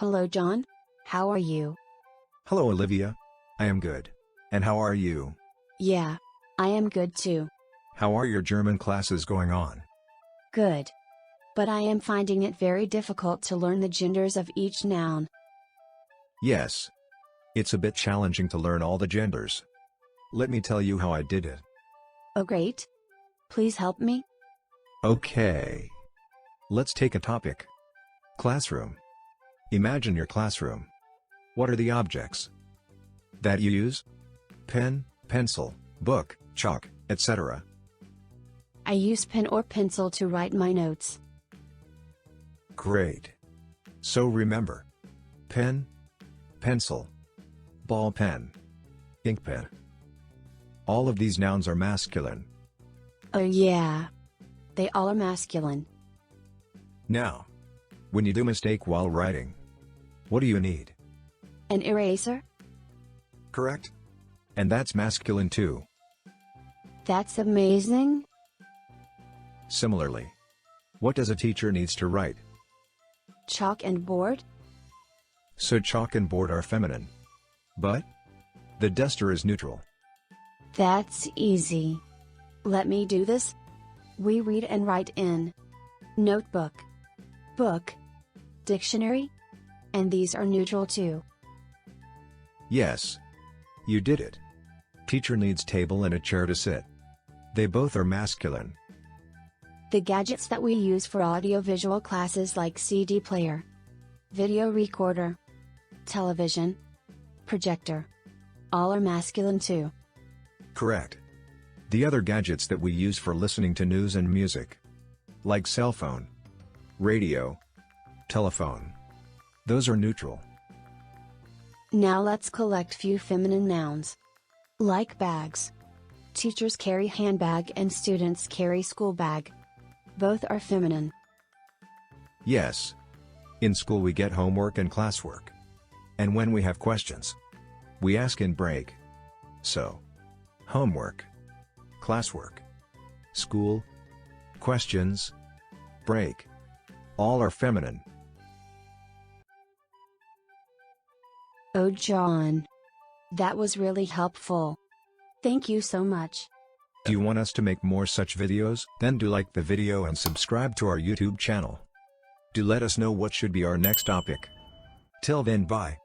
Hello John. How are you? Hello Olivia. I am good. And how are you? Yeah, I am good too. How are your German classes going on? Good. But I am finding it very difficult to learn the genders of each noun. Yes. It's a bit challenging to learn all the genders. Let me tell you how I did it. Oh great. Please help me. Okay. Let's take a topic. Classroom. Imagine your classroom. What are the objects that you use? Pen, pencil, book, chalk, etc. I use pen or pencil to write my notes. Great. So remember. Pen, pencil, ball pen, ink pen. All of these nouns are masculine. Oh yeah. They all are masculine. Now, when you do mistake while writing, what do you need? An eraser? Correct? And that's masculine too. That's amazing. Similarly, what does a teacher needs to write? Chalk and board? So chalk and board are feminine. But the duster is neutral. That's easy. Let me do this. We read and write in notebook, book, dictionary, and these are neutral too. Yes. You did it. Teacher needs table and a chair to sit. They both are masculine. The gadgets that we use for audiovisual classes like CD player, video recorder, television, projector, all are masculine too. Correct. The other gadgets that we use for listening to news and music, like cell phone, radio, telephone, those are neutral. Now let's collect few feminine nouns. Like bags. Teachers carry handbag and students carry school bag. Both are feminine. Yes. In school we get homework and classwork. And when we have questions, we ask in break. So, homework, classwork, school, questions, break, all are feminine. Oh John. That was really helpful. Thank you so much. Do you want us to make more such videos? Then do like the video and subscribe to our YouTube channel. Do let us know what should be our next topic. Till then, bye.